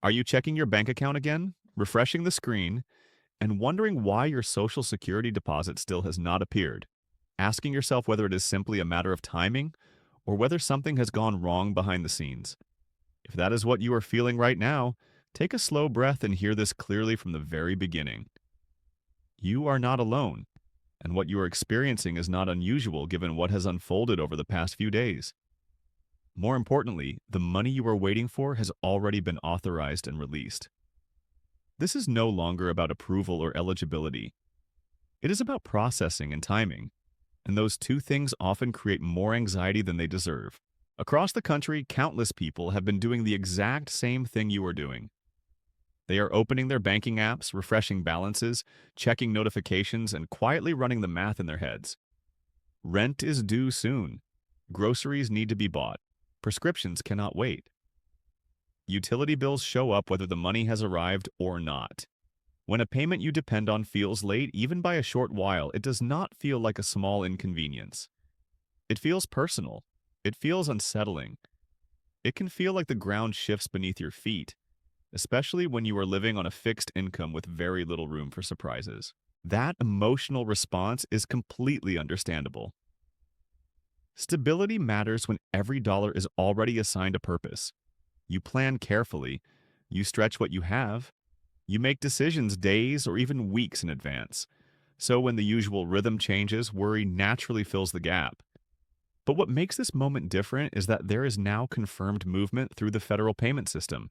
Are you checking your bank account again, refreshing the screen, and wondering why your Social Security deposit still has not appeared? Asking yourself whether it is simply a matter of timing or whether something has gone wrong behind the scenes. If that is what you are feeling right now, take a slow breath and hear this clearly from the very beginning. You are not alone, and what you are experiencing is not unusual given what has unfolded over the past few days. More importantly, the money you are waiting for has already been authorized and released. This is no longer about approval or eligibility. It is about processing and timing, and those two things often create more anxiety than they deserve. Across the country, countless people have been doing the exact same thing you are doing. They are opening their banking apps, refreshing balances, checking notifications, and quietly running the math in their heads. Rent is due soon. Groceries need to be bought. Prescriptions cannot wait. Utility bills show up whether the money has arrived or not. When a payment you depend on feels late, even by a short while, it does not feel like a small inconvenience. It feels personal. It feels unsettling. It can feel like the ground shifts beneath your feet, especially when you are living on a fixed income with very little room for surprises. That emotional response is completely understandable. Stability matters when every dollar is already assigned a purpose. You plan carefully, you stretch what you have, you make decisions days or even weeks in advance. So when the usual rhythm changes, worry naturally fills the gap. But what makes this moment different is that there is now confirmed movement through the federal payment system.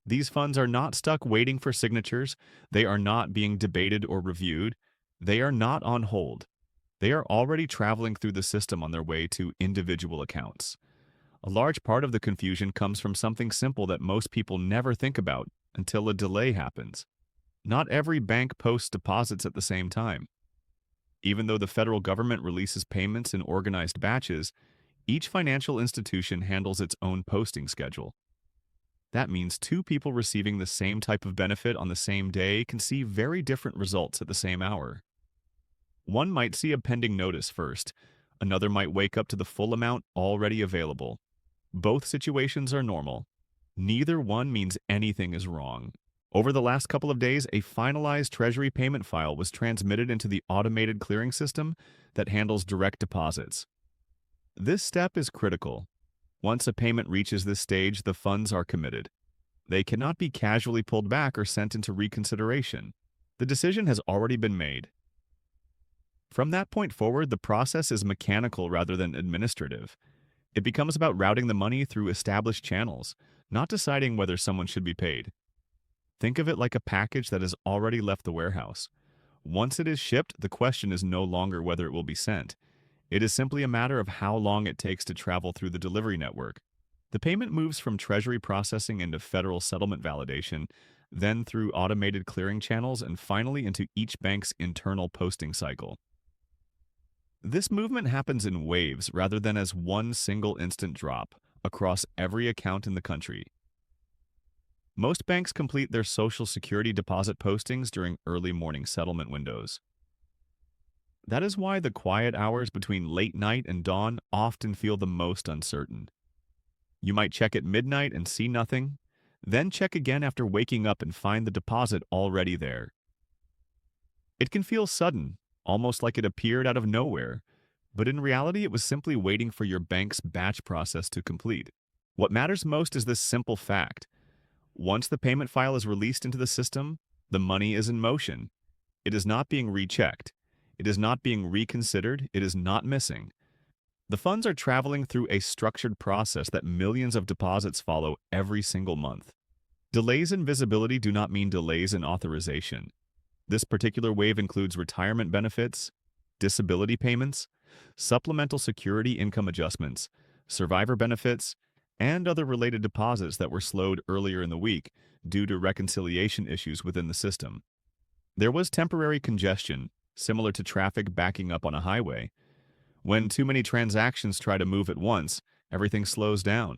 These funds are not stuck waiting for signatures, they are not being debated or reviewed, they are not on hold. They are already traveling through the system on their way to individual accounts. A large part of the confusion comes from something simple that most people never think about until a delay happens. Not every bank posts deposits at the same time. Even though the federal government releases payments in organized batches, each financial institution handles its own posting schedule. That means two people receiving the same type of benefit on the same day can see very different results at the same hour. One might see a pending notice first, another might wake up to the full amount already available. Both situations are normal. Neither one means anything is wrong. Over the last couple of days, a finalized Treasury payment file was transmitted into the automated clearing system that handles direct deposits. This step is critical. Once a payment reaches this stage, the funds are committed. They cannot be casually pulled back or sent into reconsideration. The decision has already been made. From that point forward, the process is mechanical rather than administrative. It becomes about routing the money through established channels, not deciding whether someone should be paid. Think of it like a package that has already left the warehouse. Once it is shipped, the question is no longer whether it will be sent. It is simply a matter of how long it takes to travel through the delivery network. The payment moves from Treasury processing into federal settlement validation, then through automated clearing channels, and finally into each bank's internal posting cycle. This movement happens in waves rather than as one single instant drop across every account in the country. Most banks complete their Social Security deposit postings during early morning settlement windows. That is why the quiet hours between late night and dawn often feel the most uncertain. You might check at midnight and see nothing, then check again after waking up and find the deposit already there. It can feel sudden, almost like it appeared out of nowhere, but in reality it was simply waiting for your bank's batch process to complete. What matters most is this simple fact. Once the payment file is released into the system, the money is in motion. It is not being rechecked. It is not being reconsidered. It is not missing. The funds are traveling through a structured process that millions of deposits follow every single month. Delays in visibility do not mean delays in authorization. This particular wave includes retirement benefits, disability payments, supplemental security income adjustments, survivor benefits, and other related deposits that were slowed earlier in the week due to reconciliation issues within the system. There was temporary congestion, similar to traffic backing up on a highway. When too many transactions try to move at once, everything slows down.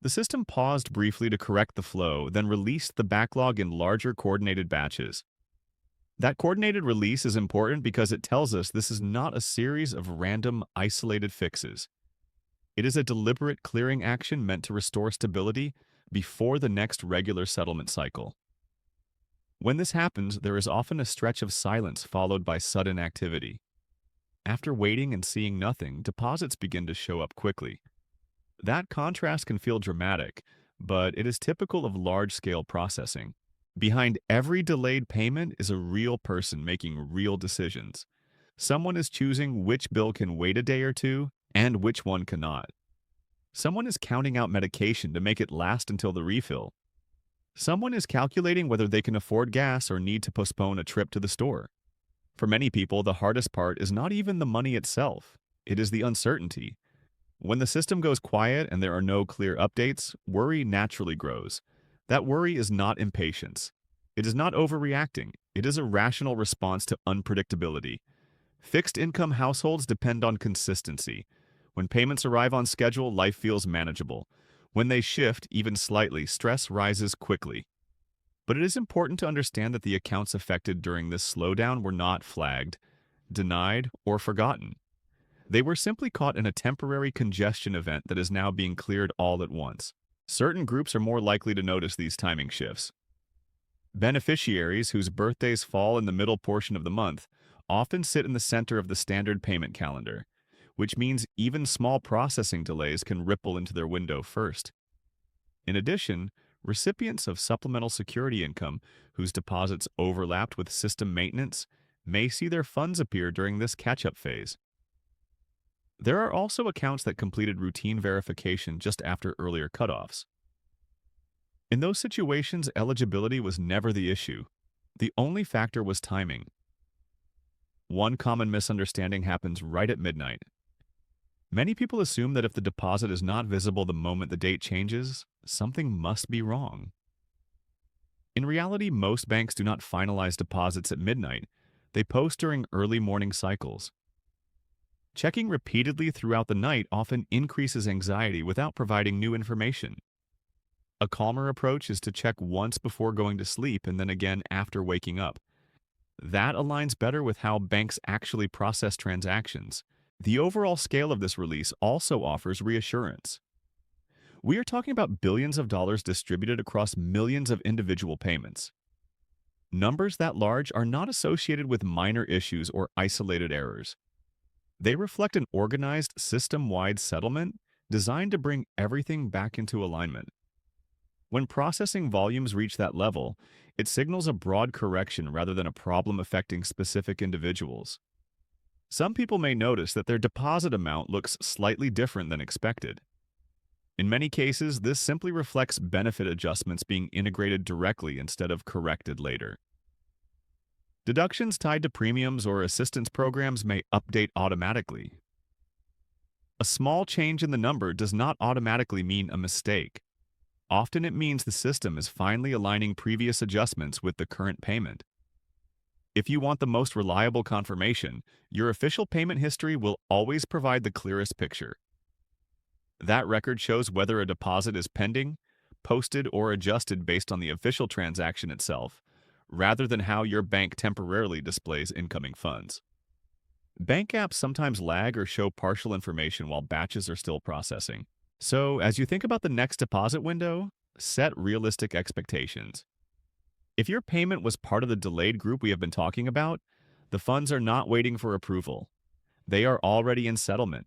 The system paused briefly to correct the flow, then released the backlog in larger coordinated batches. That coordinated release is important because it tells us this is not a series of random, isolated fixes. It is a deliberate clearing action meant to restore stability before the next regular settlement cycle. When this happens, there is often a stretch of silence followed by sudden activity. After waiting and seeing nothing, deposits begin to show up quickly. That contrast can feel dramatic, but it is typical of large-scale processing. Behind every delayed payment is a real person making real decisions. Someone is choosing which bill can wait a day or two and which one cannot. Someone is counting out medication to make it last until the refill. Someone is calculating whether they can afford gas or need to postpone a trip to the store. For many people, the hardest part is not even the money itself. It is the uncertainty. When the system goes quiet and there are no clear updates, worry naturally grows. That worry is not impatience. It is not overreacting. It is a rational response to unpredictability. Fixed-income households depend on consistency. When payments arrive on schedule, life feels manageable. When they shift, even slightly, stress rises quickly. But it is important to understand that the accounts affected during this slowdown were not flagged, denied, or forgotten. They were simply caught in a temporary congestion event that is now being cleared all at once. Certain groups are more likely to notice these timing shifts. Beneficiaries whose birthdays fall in the middle portion of the month often sit in the center of the standard payment calendar, which means even small processing delays can ripple into their window first. In addition, recipients of supplemental security income whose deposits overlapped with system maintenance may see their funds appear during this catch-up phase. There are also accounts that completed routine verification just after earlier cutoffs. In those situations, eligibility was never the issue. The only factor was timing. One common misunderstanding happens right at midnight. Many people assume that if the deposit is not visible the moment the date changes, something must be wrong. In reality, most banks do not finalize deposits at midnight. They post during early morning cycles. Checking repeatedly throughout the night often increases anxiety without providing new information. A calmer approach is to check once before going to sleep and then again after waking up. That aligns better with how banks actually process transactions. The overall scale of this release also offers reassurance. We are talking about billions of dollars distributed across millions of individual payments. Numbers that large are not associated with minor issues or isolated errors. They reflect an organized, system-wide settlement designed to bring everything back into alignment. When processing volumes reach that level, it signals a broad correction rather than a problem affecting specific individuals. Some people may notice that their deposit amount looks slightly different than expected. In many cases, this simply reflects benefit adjustments being integrated directly instead of corrected later. Deductions tied to premiums or assistance programs may update automatically. A small change in the number does not automatically mean a mistake. Often it means the system is finally aligning previous adjustments with the current payment. If you want the most reliable confirmation, your official payment history will always provide the clearest picture. That record shows whether a deposit is pending, posted, or adjusted based on the official transaction itself, rather than how your bank temporarily displays incoming funds. Bank apps sometimes lag or show partial information while batches are still processing. So, as you think about the next deposit window, set realistic expectations. If your payment was part of the delayed group we have been talking about, the funds are not waiting for approval. They are already in settlement.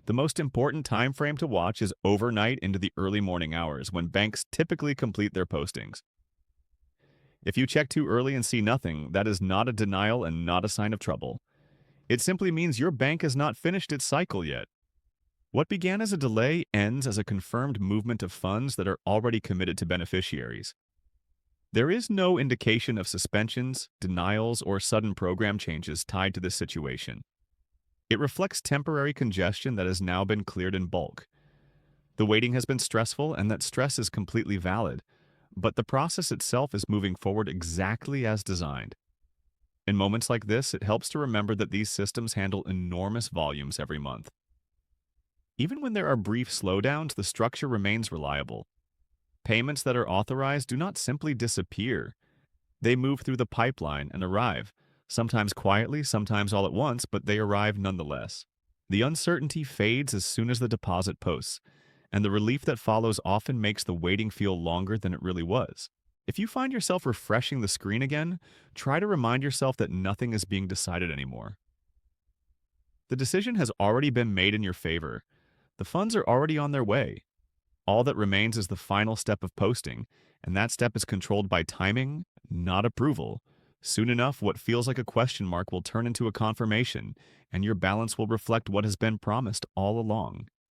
The most important time frame to watch is overnight into the early morning hours when banks typically complete their postings. If you check too early and see nothing, that is not a denial and not a sign of trouble. It simply means your bank has not finished its cycle yet. What began as a delay ends as a confirmed movement of funds that are already committed to beneficiaries. There is no indication of suspensions, denials, or sudden program changes tied to this situation. It reflects temporary congestion that has now been cleared in bulk. The waiting has been stressful, and that stress is completely valid, but the process itself is moving forward exactly as designed. In moments like this, it helps to remember that these systems handle enormous volumes every month. Even when there are brief slowdowns, the structure remains reliable. Payments that are authorized do not simply disappear. They move through the pipeline and arrive, sometimes quietly, sometimes all at once, but they arrive nonetheless. The uncertainty fades as soon as the deposit posts, and the relief that follows often makes the waiting feel longer than it really was. If you find yourself refreshing the screen again, try to remind yourself that nothing is being decided anymore. The decision has already been made in your favor. The funds are already on their way. All that remains is the final step of posting, and that step is controlled by timing, not approval. Soon enough, what feels like a question mark will turn into a confirmation, and your balance will reflect what has been promised all along.